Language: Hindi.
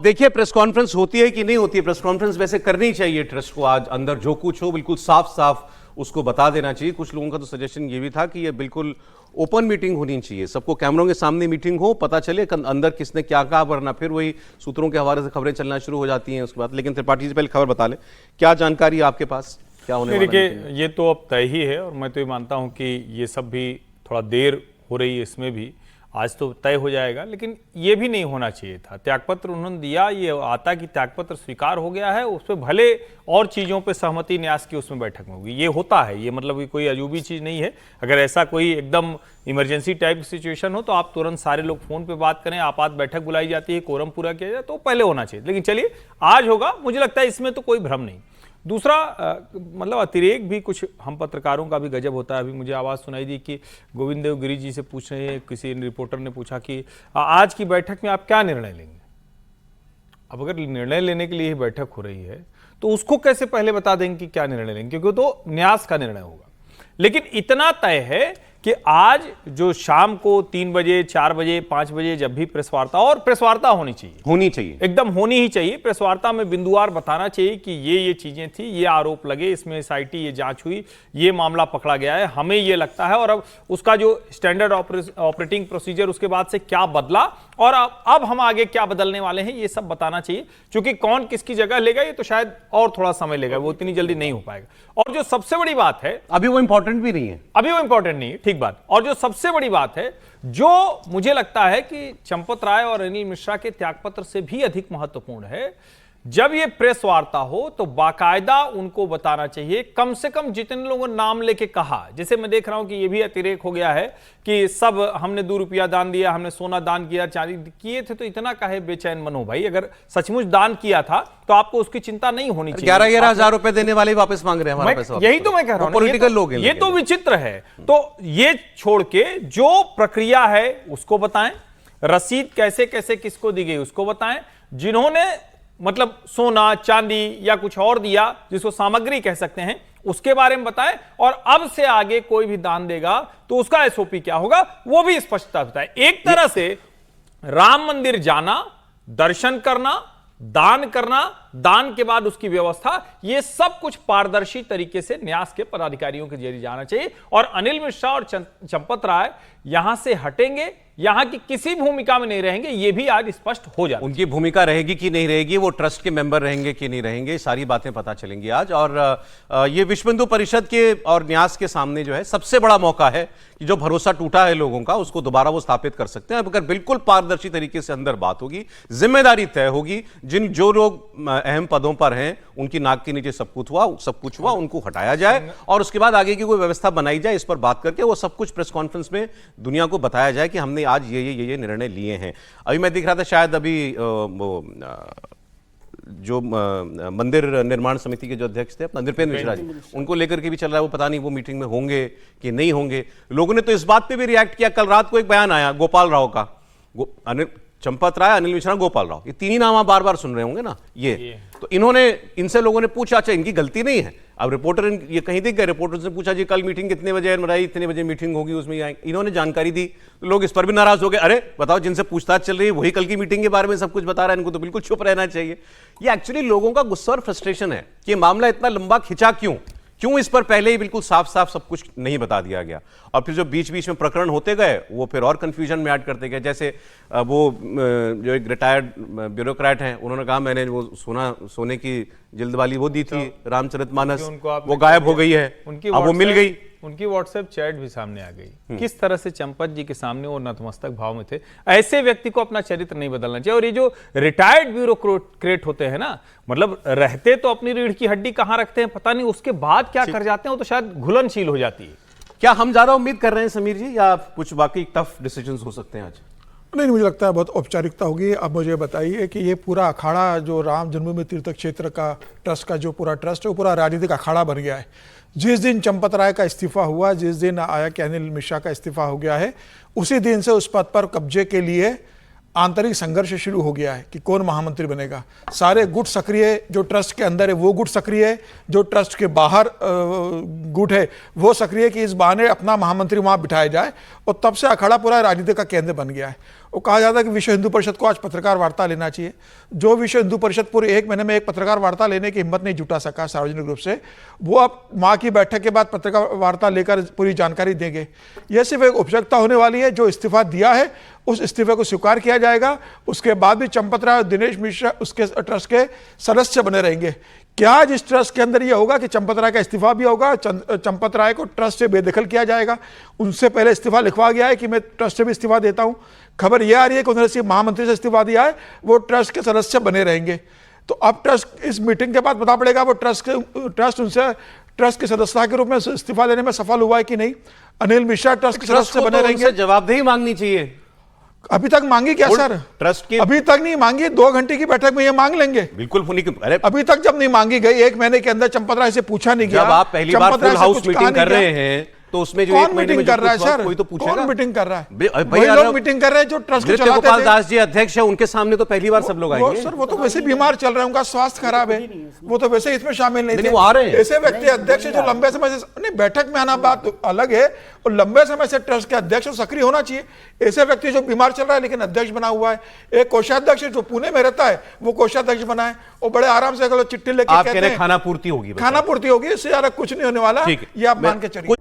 देखिए, प्रेस कॉन्फ्रेंस होती है कि नहीं होती है। प्रेस कॉन्फ्रेंस वैसे करनी चाहिए ट्रस्ट को। आज अंदर जो कुछ हो बिल्कुल साफ साफ उसको बता देना चाहिए। कुछ लोगों का तो सजेशन ये भी था कि ये बिल्कुल ओपन मीटिंग होनी चाहिए, सबको कैमरों के सामने मीटिंग हो, पता चले अंदर किसने क्या कहा, वरना फिर वही सूत्रों के हवाले से खबरें चलना शुरू हो जाती हैं उसके बाद। लेकिन त्रिपाठी जी पहले खबर बता लें, क्या जानकारी है आपके पास, क्या होने वाला है? देखिए, ये तो अब तय ही है और मैं तो ये मानता हूं कि ये सब भी थोड़ा देर हो रही है, इसमें भी आज तो तय हो जाएगा। लेकिन ये भी नहीं होना चाहिए था। त्यागपत्र उन्होंने दिया, ये आता कि त्यागपत्र स्वीकार हो गया है, उस पर भले और चीज़ों पे सहमति न्यास की उसमें बैठक में होगी। ये होता है, ये मतलब कोई अजूबी चीज़ नहीं है। अगर ऐसा कोई एकदम इमरजेंसी टाइप की सिचुएशन हो तो आप तुरंत सारे लोग फोन पे बात करें, आपात बैठक बुलाई जाती है, कोरम पूरा किया जाए, तो पहले होना चाहिए। लेकिन चलिए, आज होगा, मुझे लगता है इसमें तो कोई भ्रम नहीं। दूसरा मतलब अतिरेक भी कुछ हम पत्रकारों का भी गजब होता है। अभी मुझे आवाज़ सुनाई दी कि गोविंद देव गिरी जी से पूछ रहे हैं, किसी रिपोर्टर ने पूछा कि आज की बैठक में आप क्या निर्णय लेंगे। अब अगर निर्णय लेने के लिए ही बैठक हो रही है तो उसको कैसे पहले बता देंगे कि क्या निर्णय लेंगे, क्योंकि तो न्यास का निर्णय होगा। लेकिन इतना तय है कि आज जो शाम को 3 बजे, 4 बजे, 5 बजे जब भी प्रेस वार्ता, और प्रेस वार्ता होनी चाहिए, एकदम होनी ही चाहिए। प्रेस वार्ता में बिंदुवार बताना चाहिए कि ये चीजें थी, ये आरोप लगे, इसमें एसआईटी ये जांच हुई, ये मामला पकड़ा गया है, हमें ये लगता है, और अब उसका जो स्टैंडर्ड ऑपरेटिंग प्रोसीजर उसके बाद से क्या बदला और अब हम आगे क्या बदलने वाले हैं, ये सब बताना चाहिए। क्योंकि कौन किसकी जगह लेगा ये तो शायद और थोड़ा समय लेगा, वो इतनी जल्दी नहीं हो पाएगा। और जो सबसे बड़ी बात है, अभी वो इंपॉर्टेंट भी नहीं है, अभी वो इंपॉर्टेंट नहीं है, ठीक बात। और जो सबसे बड़ी बात है, जो मुझे लगता है कि चंपत राय और अनिल मिश्रा के त्यागपत्र से भी अधिक महत्वपूर्ण है, जब ये प्रेस वार्ता हो तो बाकायदा उनको बताना चाहिए, कम से कम जितने लोगों ने नाम लेके कहा। जैसे मैं देख रहा हूं कि ये भी अतिरेक हो गया है कि सब हमने 2 रुपया दान दिया, हमने सोना दान किया, चांदी किए थे, तो इतना काहे बेचैन मनो भाई। अगर सचमुच दान किया था तो आपको उसकी चिंता नहीं होनी चाहिए। 11-11 हजार रुपए देने वाले वापस मांग रहे हैं हमारा पैसा। यही तो मैं कह रहा हूं, पॉलिटिकल लोग हैं, ये तो विचित्र है। तो ये छोड़ के जो प्रक्रिया है उसको बताएं, रसीद कैसे कैसे किसको दी गई उसको बताएं, जिन्होंने मतलब सोना चांदी या कुछ और दिया जिसको सामग्री कह सकते हैं उसके बारे में बताएं, और अब से आगे कोई भी दान देगा तो उसका एसओपी क्या होगा वो भी स्पष्टता बताएं। एक तरह से राम मंदिर जाना, दर्शन करना, दान करना, दान के बाद उसकी व्यवस्था, ये सब कुछ पारदर्शी तरीके से न्यास के पदाधिकारियों के जरिए जाना चाहिए। और अनिल मिश्रा और चंपत राय यहां से हटेंगे, यहां की किसी भूमिका में नहीं रहेंगे, ये भी आज स्पष्ट हो जाए। उनकी भूमिका रहेगी कि नहीं रहेगी, वो ट्रस्ट के मेंबर रहेंगे कि नहीं रहेंगे, सारी बातें पता चलेंगी आज। और ये विश्व हिंदू परिषद के और न्यास के सामने जो है सबसे बड़ा मौका है कि जो भरोसा टूटा है लोगों का उसको दोबारा वो स्थापित कर सकते हैं। अगर बिल्कुल पारदर्शी तरीके से अंदर बात होगी, जिम्मेदारी तय होगी, जो लोग अहम पदों पर हैं उनकी नाक के नीचे सब कुछ हुआ उनको हटाया जाए, और उसके बाद आगे की कोई व्यवस्था बनाई जाए, इस पर बात करके वो सब कुछ प्रेस कॉन्फ्रेंस में दुनिया को बताया जाए कि हमने आज ये निर्णय लिए हैं। अभी मैं देख रहा था, शायद अभी जो मंदिर निर्माण समिति के जो अध्यक्ष थे अपना नृपेंद्र मिश्रा जी, उनको लेकर के भी चल रहा है, वो पता नहीं वो मीटिंग में होंगे कि नहीं होंगे। लोगों ने तो इस बात पे भी रिएक्ट किया, कल रात को एक बयान आया गोपाल राव का, चंपत राय, अनिल मिश्रा, गोपाल राव, ये 3 ही नाम आप बार बार सुन रहे होंगे ना। ये तो इनसे लोगों ने पूछा, अच्छा इनकी गलती नहीं है। अब रिपोर्टर ये कहीं दिख गए, रिपोर्टर से पूछा जी कल मीटिंग कितने बजे है, इतने बजे मीटिंग होगी, उसमें आएंगे। इन्होंने जानकारी दी तो लोग इस पर भी नाराज हो गए, अरे बताओ जिनसे पूछताछ चल रही है वही कल की मीटिंग के बारे में सब कुछ बता रहा है, इनको तो बिल्कुल चुप रहना चाहिए। ये एक्चुअली लोगों का गुस्सा और फ्रस्ट्रेशन है कि मामला इतना लंबा खिंचा क्यों इस पर पहले ही बिल्कुल साफ साफ सब कुछ नहीं बता दिया गया। और फिर जो बीच बीच में प्रकरण होते गए वो फिर और कंफ्यूजन में ऐड करते गए। जैसे वो जो एक रिटायर्ड ब्यूरोक्रेट हैं, उन्होंने कहा मैंने वो सोने की जिल्द वाली वो दी थी रामचरितमानस, वो गायब हो गई है, अब वो मिल गई। उनकी व्हाट्सएप चैट भी सामने आ गई, किस तरह से चंपत जी के सामने वो नतमस्तक भाव में थे। ऐसे व्यक्ति को अपना चरित्र नहीं बदलना चाहिए। और ये जो रिटायर्ड ब्यूरोक्रेट होते हैं ना, मतलब रहते तो अपनी रीढ़ की हड्डी कहां रखते हैं पता नहीं, उसके बाद क्या कर जाते हैं वो तो शायद घुलनशील हो जाती है। क्या हम ज्यादा उम्मीद कर रहे हैं समीर जी, या कुछ बाकी टफ डिसीजंस हो सकते हैं आज? नहीं, मुझे लगता है बहुत औपचारिकता होगी। अब मुझे बताइए कि ये पूरा अखाड़ा जो राम जन्मभूमि तीर्थ क्षेत्र का ट्रस्ट का जो पूरा ट्रस्ट है वो पूरा राजनीतिक अखाड़ा बन गया है। जिस दिन चंपत राय का इस्तीफा हुआ, जिस दिन आया कि अनिल मिश्रा का इस्तीफा हो गया है, उसी दिन से उस पद पर कब्जे के लिए आंतरिक संघर्ष शुरू हो गया है कि कौन महामंत्री बनेगा। सारे गुट सक्रिय, जो ट्रस्ट के अंदर है वो गुट सक्रिय है, जो ट्रस्ट के बाहर गुट है वो सक्रिय कि इस बहाने अपना महामंत्री वहां बिठाया जाए, और तब से अखाड़ा पूरा राजनीति का केंद्र बन गया है। वो कहा जाता है कि विश्व हिंदू परिषद को आज पत्रकार वार्ता लेना चाहिए। जो विश्व हिंदू परिषद पूरे 1 महीने में एक पत्रकार वार्ता लेने की हिम्मत नहीं जुटा सका सार्वजनिक रूप से, वो अब माँ की बैठक के बाद पत्रकार वार्ता लेकर पूरी जानकारी देंगे। यह सिर्फ एक औपचारिकता होने वाली है। जो इस्तीफा दिया है उस इस्तीफे को स्वीकार किया जाएगा। उसके बाद भी चंपत राय और दिनेश मिश्रा उसके ट्रस्ट के सदस्य बने रहेंगे। क्या आज इस ट्रस्ट के अंदर यह होगा कि चंपत राय का इस्तीफा भी होगा, चंपत राय को ट्रस्ट से बेदखल किया जाएगा? उनसे पहले इस्तीफा लिखवा गया है कि मैं ट्रस्ट से भी इस्तीफा देता हूं। खबर यह आ रही है कि उन्होंने सिर्फ महामंत्री से इस्तीफा दिया है, वो ट्रस्ट के सदस्य बने रहेंगे। तो अब ट्रस्ट इस मीटिंग के बाद पता पड़ेगा वो ट्रस्ट उनसे ट्रस्ट की सदस्यता के रूप में इस्तीफा देने में सफल हुआ है कि नहीं। अनिल मिश्रा ट्रस्ट के सदस्य बने रहेंगे। जवाबदेही मांगनी चाहिए। अभी तक मांगी क्या सर? ट्रस्ट की अभी तक नहीं मांगी। 2 घंटे की बैठक में ये मांग लेंगे। बिल्कुल अरे अभी तक जब नहीं मांगी गई, 1 महीने के अंदर चंपत राय से पूछा नहीं गया। जब आप पहली बार फुल हाउस मीटिंग कर रहे हैं तो उसमें जो कौन मीटिंग कर रहा है सर? कोई तो पूछेगा। कौन मीटिंग कर रहा है? भाई वही लोग मीटिंग कर रहे हैं जो ट्रस्ट को चलाते गोपाल थे। दास जी अध्यक्ष है, उनके सामने तो पहली बार सब लोग आएंगे। सर वो तो वैसे बीमार चल रहे हैं, उनका स्वास्थ्य खराब है, वो तो वैसे इसमें शामिल नहीं थे। वो आ रहे हैं। ऐसे व्यक्ति अध्यक्ष जो लंबे समय से नहीं, बैठक में आना बात अलग है, और लंबे समय से ट्रस्ट के अध्यक्ष सक्रिय होना चाहिए। ऐसे व्यक्ति जो बीमार चल रहा है लेकिन अध्यक्ष बना हुआ है। एक कोषाध्यक्ष जो पुणे में रहता है वो कोषाध्यक्ष बना है, वो बड़े आराम से चिट्ठी लेके आप कह रहे हैं खाना पूर्ति होगी, खाना पूर्ति होगी, इससे ज्यादा कुछ नहीं होने वाला। ये आप मान के चलिए।